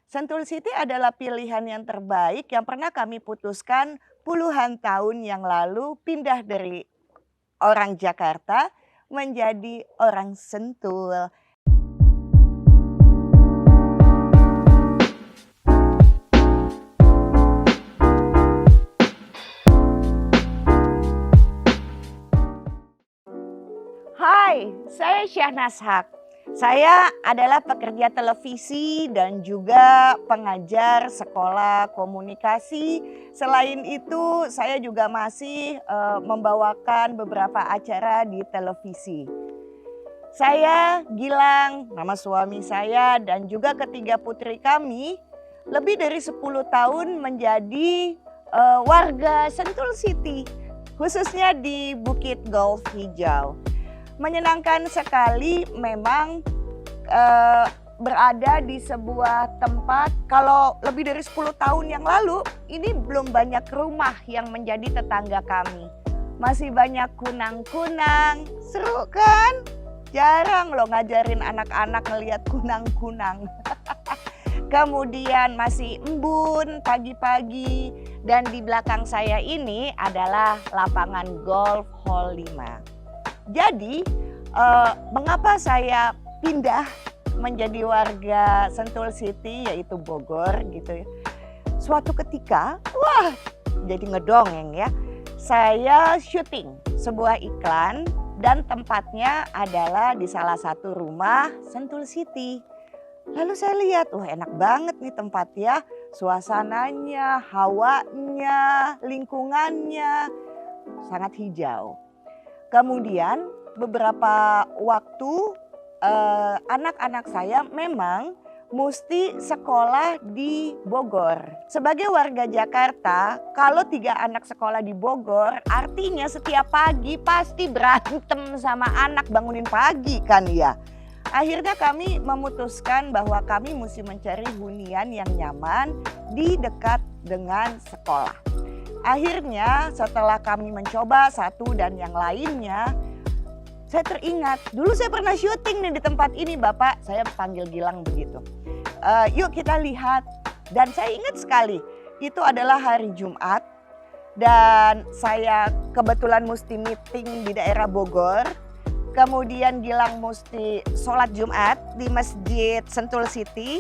Sentul City adalah pilihan yang terbaik yang pernah kami putuskan puluhan tahun yang lalu pindah dari orang Jakarta menjadi orang Sentul. Hai, saya Syahnas Haq. Saya adalah pekerja televisi dan juga pengajar sekolah komunikasi. Selain itu, saya juga masih membawakan beberapa acara di televisi. Saya, Gilang, nama suami saya dan juga ketiga putri kami lebih dari 10 tahun menjadi warga Sentul City, khususnya di Bukit Golf Hijau. Menyenangkan sekali memang berada di sebuah tempat. Kalau lebih dari 10 tahun yang lalu ini belum banyak rumah yang menjadi tetangga kami. Masih banyak kunang-kunang, seru kan? Jarang loh ngajarin anak-anak ngelihat kunang-kunang. Kemudian masih embun pagi-pagi dan di belakang saya ini adalah lapangan golf hall 5. Jadi mengapa saya pindah menjadi warga Sentul City yaitu Bogor gitu ya. Suatu ketika, wah jadi ngedongeng ya. Saya syuting sebuah iklan dan tempatnya adalah di salah satu rumah Sentul City. Lalu saya lihat, wah enak banget nih tempat ya. Suasananya, hawanya, lingkungannya sangat hijau. Kemudian beberapa waktu anak-anak saya memang mesti sekolah di Bogor. Sebagai warga Jakarta, kalau 3 anak sekolah di Bogor, artinya setiap pagi pasti berantem sama anak bangunin pagi kan ya. Akhirnya kami memutuskan bahwa kami mesti mencari hunian yang nyaman di dekat dengan sekolah. Akhirnya setelah kami mencoba satu dan yang lainnya, saya teringat dulu saya pernah syuting nih di tempat ini Bapak. Saya panggil Gilang begitu. Yuk kita lihat. Dan saya ingat sekali itu adalah hari Jumat. Dan saya kebetulan mesti meeting di daerah Bogor. Kemudian Gilang mesti sholat Jumat di Masjid Sentul City.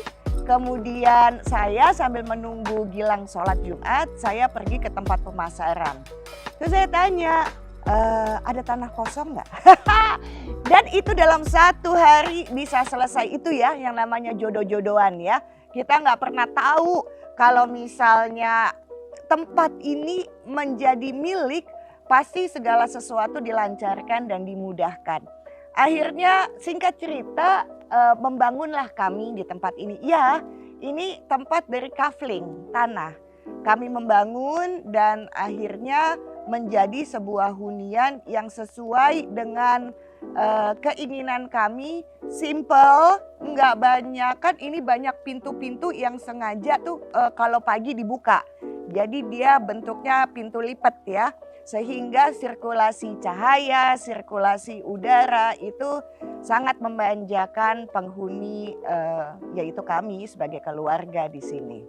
Kemudian saya sambil menunggu Gilang sholat Jumat, saya pergi ke tempat pemasaran. Terus saya tanya, ada tanah kosong nggak? Dan itu dalam 1 hari bisa selesai itu ya, yang namanya jodoh-jodohan ya. Kita nggak pernah tahu kalau misalnya tempat ini menjadi milik, pasti segala sesuatu dilancarkan dan dimudahkan. Akhirnya singkat cerita membangunlah kami di tempat ini. Ya, ini tempat dari kafling tanah. Kami membangun dan akhirnya menjadi sebuah hunian yang sesuai dengan keinginan kami. Simple, nggak banyak. Kan ini banyak pintu-pintu yang sengaja tuh kalau pagi dibuka. Jadi dia bentuknya pintu lipat ya. Sehingga sirkulasi cahaya, sirkulasi udara itu sangat memanjakan penghuni yaitu kami sebagai keluarga di sini.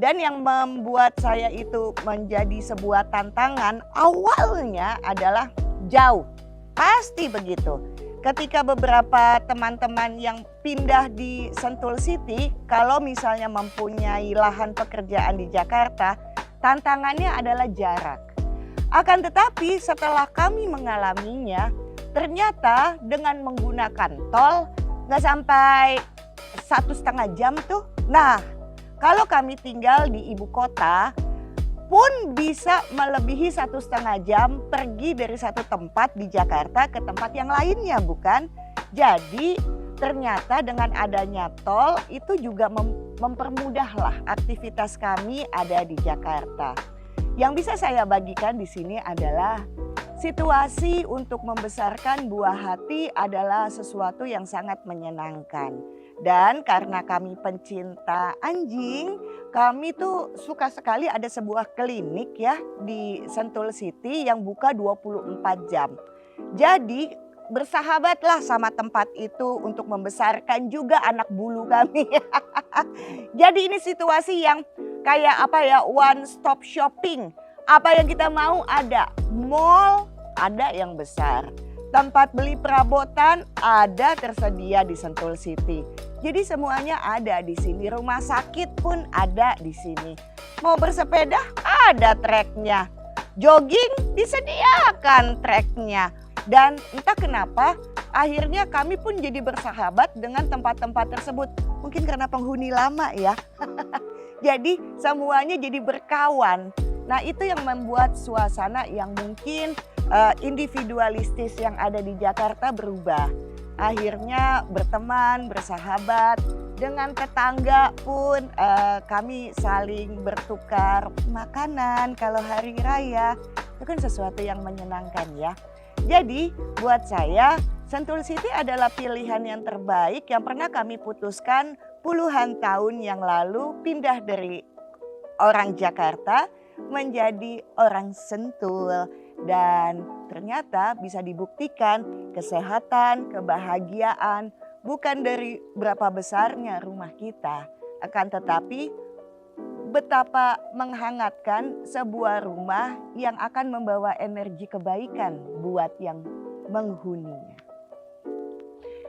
Dan yang membuat saya itu menjadi sebuah tantangan awalnya adalah jauh. Pasti begitu. Ketika beberapa teman-teman yang pindah di Sentul City, kalau misalnya mempunyai lahan pekerjaan di Jakarta, tantangannya adalah jarak. Akan tetapi setelah kami mengalaminya, ternyata dengan menggunakan tol nggak sampai 1,5 jam tuh. Nah, kalau kami tinggal di ibu kota pun bisa melebihi 1,5 jam pergi dari satu tempat di Jakarta ke tempat yang lainnya, bukan? Jadi ternyata dengan adanya tol itu juga mempermudahlah aktivitas kami ada di Jakarta. Yang bisa saya bagikan di sini adalah situasi untuk membesarkan buah hati adalah sesuatu yang sangat menyenangkan. Dan karena kami pencinta anjing, kami tuh suka sekali ada sebuah klinik ya di Sentul City yang buka 24 jam. Jadi bersahabatlah sama tempat itu untuk membesarkan juga anak bulu kami. Jadi ini situasi yang kayak apa ya, one stop shopping. Apa yang kita mau ada, mall ada yang besar. Tempat beli perabotan ada tersedia di Sentul City. Jadi semuanya ada di sini, rumah sakit pun ada di sini. Mau bersepeda ada treknya, jogging disediakan treknya. Dan entah kenapa akhirnya kami pun jadi bersahabat dengan tempat-tempat tersebut. Mungkin karena penghuni lama ya. Jadi semuanya jadi berkawan. Nah itu yang membuat suasana yang mungkin individualistis yang ada di Jakarta berubah. Akhirnya berteman, bersahabat. Dengan tetangga pun kami saling bertukar makanan kalau hari raya. Itu kan sesuatu yang menyenangkan ya. Jadi buat saya Sentul City adalah pilihan yang terbaik yang pernah kami putuskan puluhan tahun yang lalu pindah dari orang Jakarta menjadi orang Sentul. Dan ternyata bisa dibuktikan kesehatan, kebahagiaan bukan dari berapa besarnya rumah kita. Akan tetapi betapa menghangatkan sebuah rumah yang akan membawa energi kebaikan buat yang menghuninya.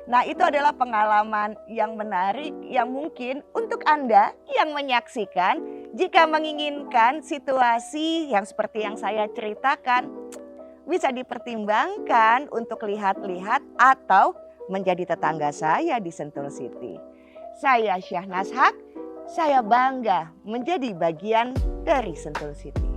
Nah itu adalah pengalaman yang menarik yang mungkin untuk Anda yang menyaksikan jika menginginkan situasi yang seperti yang saya ceritakan bisa dipertimbangkan untuk lihat-lihat atau menjadi tetangga saya di Sentul City. Saya Syahnas Haq. Saya bangga menjadi bagian dari Sentul City.